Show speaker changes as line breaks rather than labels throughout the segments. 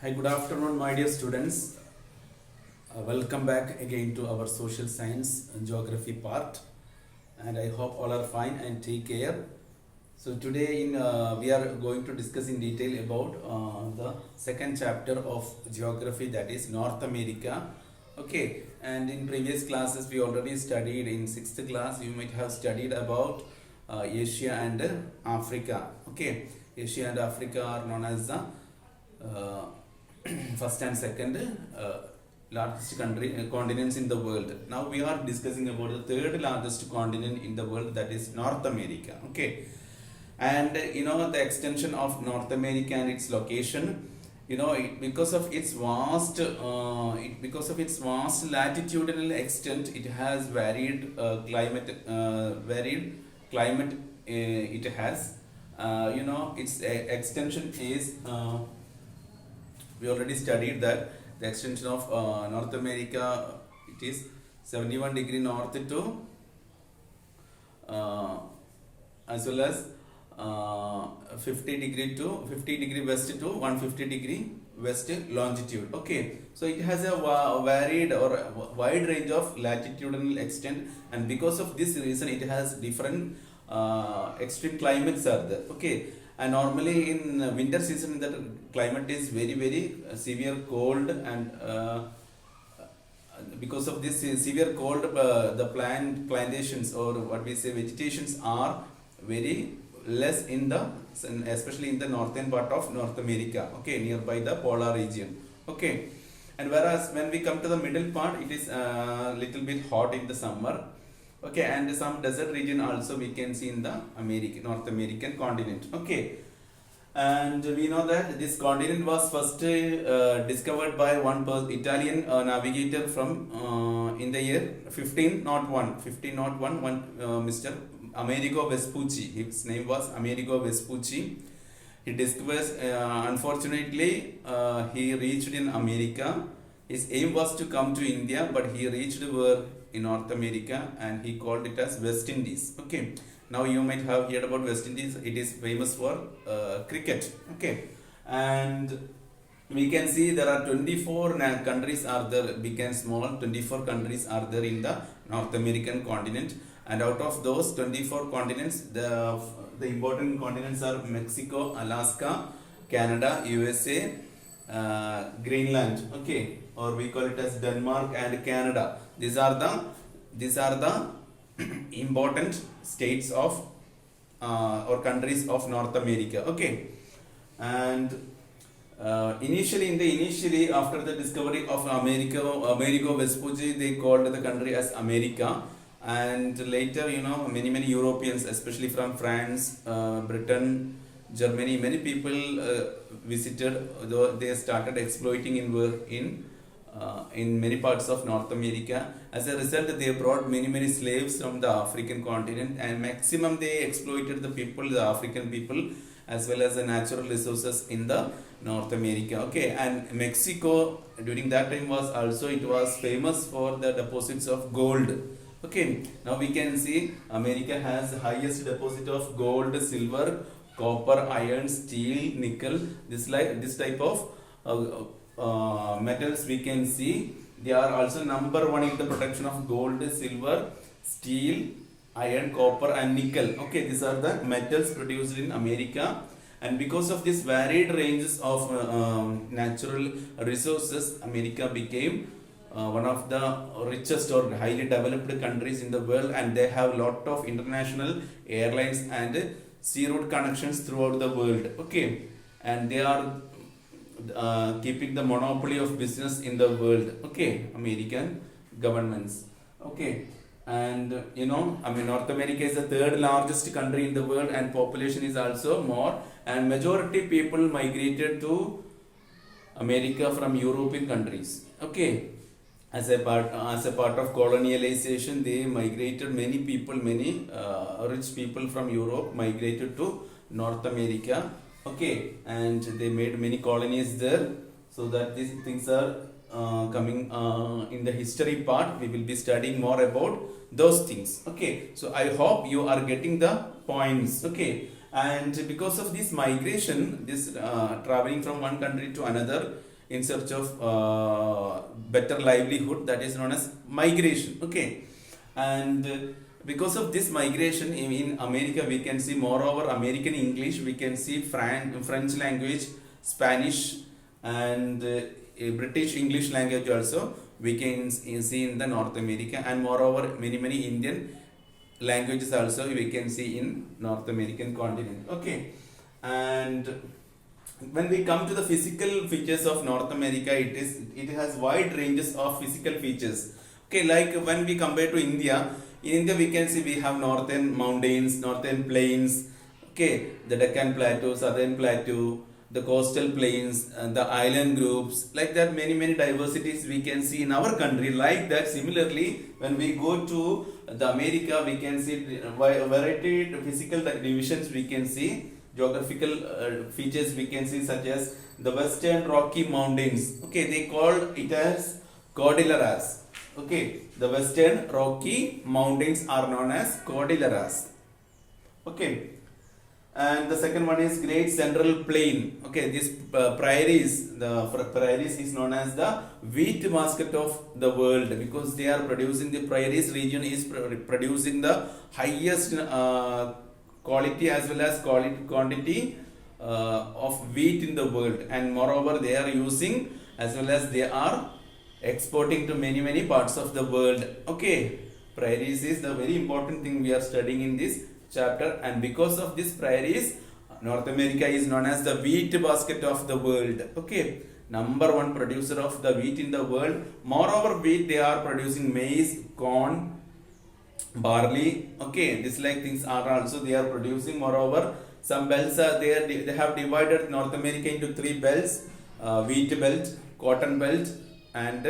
Hi, good afternoon, my dear students. Welcome back again to our social science and geography part, and I hope all are fine and take care. So today, we are going to discuss in detail about the second chapter of geography, that is North America. Okay, and in previous classes we already studied in sixth class. You might have studied about Asia and Africa. Okay, Asia and Africa are known as the uh, first and second largest continents in the world. Now we are discussing about the third largest continent in the world, that is North America. Okay, and the extension of North America and its location, because of its vast latitudinal extent, it has varied climate. It has, its extension is. We already studied that the extension of North America, it is 71 degree north to as well as 50 degree west to 150 degree west longitude. Okay, so it has a varied or a wide range of latitudinal extent, and because of this reason it has different extreme climates are there. Okay, and normally in winter season the climate is very severe cold, and because of this severe cold, the plantations, or what we say vegetations, are very less in the, especially in the northern part of North America. Okay, nearby the polar region. Okay, and whereas when we come to the middle part, it is little bit hot in the summer. Okay, and some desert region also we can see in the North American continent. Okay, and we know that this continent was first discovered by one Italian navigator from in the year 1501. Mr. Amerigo Vespucci. His name was Amerigo Vespucci. He discovers, unfortunately, he reached in America. His aim was to come to India, but he reached where in North America, and he called it as West Indies. Okay, now you might have heard about West Indies. It is famous for cricket. Okay, and we can see there are 24 countries are there, big and small. 24 countries are there in the North American continent, and out of those 24 continents, the important continents are Mexico, Alaska, Canada, USA, Greenland. Okay, or we call it as Denmark and Canada. These are the important states of or countries of North America. Okay, and initially after the discovery of Amerigo Vespucci, they called the country as America, and later many Europeans, especially from France, Britain, Germany, many people visited. Though they started exploiting in many parts of North America. As a result, they brought many slaves from the African continent, and maximum they exploited the African people, as well as the natural resources in the North America. Okay, and Mexico during that time was famous for the deposits of gold. Okay, now we can see America has the highest deposit of gold, silver, copper, iron, steel, nickel. This type of metals we can see. They are also number one in the production of gold, silver, steel, iron, copper, and nickel. Okay, these are the metals produced in America, and because of this varied ranges of natural resources, America became one of the richest or highly developed countries in the world, and they have lot of international airlines and sea route connections throughout the world. Okay, and they are keeping the monopoly of business in the world. Okay, American governments. Okay, and North America is the third largest country in the world, and population is also more, and majority people migrated to America from European countries. Okay, as a part of colonialization, they migrated many rich people from Europe migrated to North America. Okay, and they made many colonies there. So that these things are coming in the history part. We will be studying more about those things. Okay, so I hope you are getting the points. Okay, and because of this migration, this traveling from one country to another, in search of better livelihood, that is known as migration. Okay, and because of this migration in America, we can see moreover American English, we can see French language, Spanish, and British English language also we can see in the North America, and moreover many Indian languages also we can see in North American continent. Okay, and when we come to the physical features of North America, it has wide ranges of physical features. Okay, like when we compare to India, in India we can see we have northern mountains, northern plains, okay, the Deccan Plateau, Southern Plateau, the coastal plains, and the island groups, like that many diversities we can see in our country. Like that, similarly, when we go to the America, we can see variety physical divisions we can see, geographical features we can see, such as the Western Rocky Mountains. Okay, they call it as Cordilleras. Okay, the Western Rocky Mountains are known as Cordilleras. Okay, and the second one is Great Central Plain. Okay, this prairies, the prairies is known as the wheat basket of the world, because they are producing, the prairies region is producing the highest quality as well as quantity of wheat in the world, and moreover they are using as well as they are exporting to many parts of the world. Okay, prairies is the very important thing we are studying in this chapter, and because of this prairies, North America is known as the wheat basket of the world. Okay, number one producer of the wheat in the world. Moreover, wheat, they are producing maize, corn, barley. Okay, this like things are also they are producing. Moreover, some belts are there. They have divided North America into three belts: wheat belt, cotton belt, and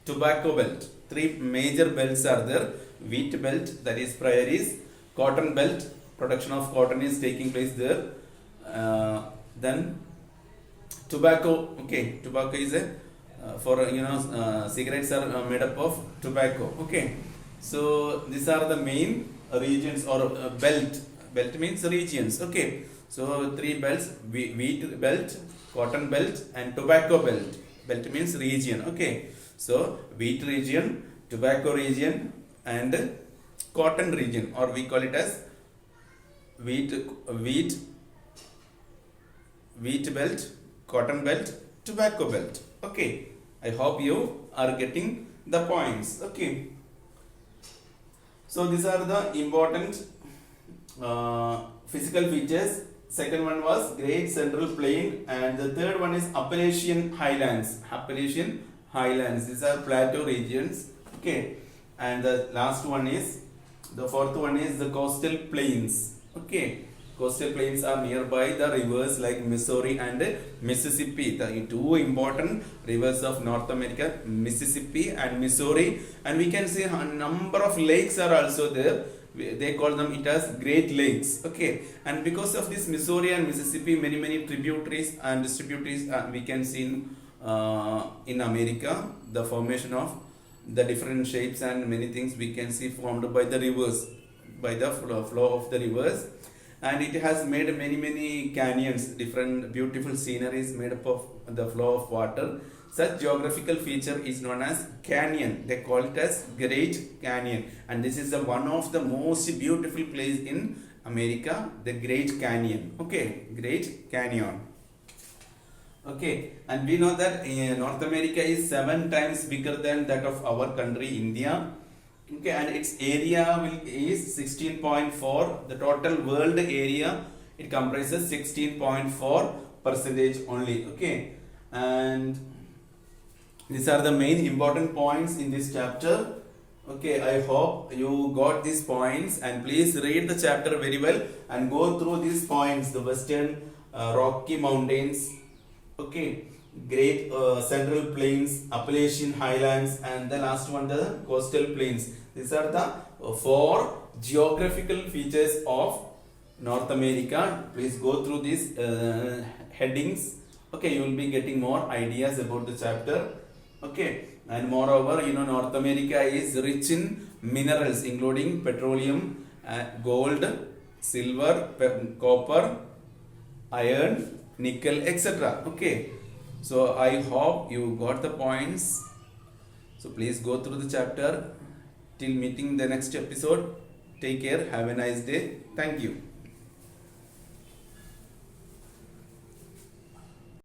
tobacco belt. Three major belts are there: wheat belt, that is prairies; cotton belt, production of cotton is taking place there; then tobacco. Okay, tobacco is a for cigarettes are made up of tobacco. Okay, so these are the main regions or belt. Belt means regions. Okay, so three belts: wheat belt, cotton belt, and tobacco belt. Belt means region. Okay, so wheat region, tobacco region, and cotton region, or we call it as wheat belt, cotton belt, tobacco belt. Okay, I hope you are getting the points. Okay, so these are the important physical features. Second one was Great Central Plain, and the third one is Appalachian Highlands. Appalachian Highlands, these are plateau regions. Okay, and the last one is, the fourth one is the coastal plains. Okay, coastal plains are nearby the rivers like Missouri and Mississippi, the two important rivers of North America, Mississippi and Missouri. And we can see a number of lakes are also there. They call them it as Great Lakes. Okay, and because of this Missouri and Mississippi, many tributaries and distributaries we can see in America, the formation of the different shapes and many things we can see formed by the rivers, by the flow of the rivers. And it has made many canyons, different beautiful sceneries made up of the flow of water. Such geographical feature is known as canyon. They call it as Great Canyon, and this is the one of the most beautiful place in America, the Great Canyon. Okay, Great Canyon. Okay, and we know that North America is 7 times bigger than that of our country, India. Okay, and its area is 16.4. The total world area, it comprises 16.4% only. Okay, and these are the main important points in this chapter. Okay, I hope you got these points, and please read the chapter very well and go through these points: the Western Rocky Mountains, okay, Great Central Plains, Appalachian Highlands, and the last one, the coastal plains. These are the 4 geographical features of North America. Please go through these headings. Okay, you will be getting more ideas about the chapter. Okay, and moreover, North America is rich in minerals, including petroleum, gold, silver, copper, iron, nickel, etc. Okay, So I hope you got the points. So please go through the chapter. Till meeting the next episode. Take care. Have a nice day. Thank you.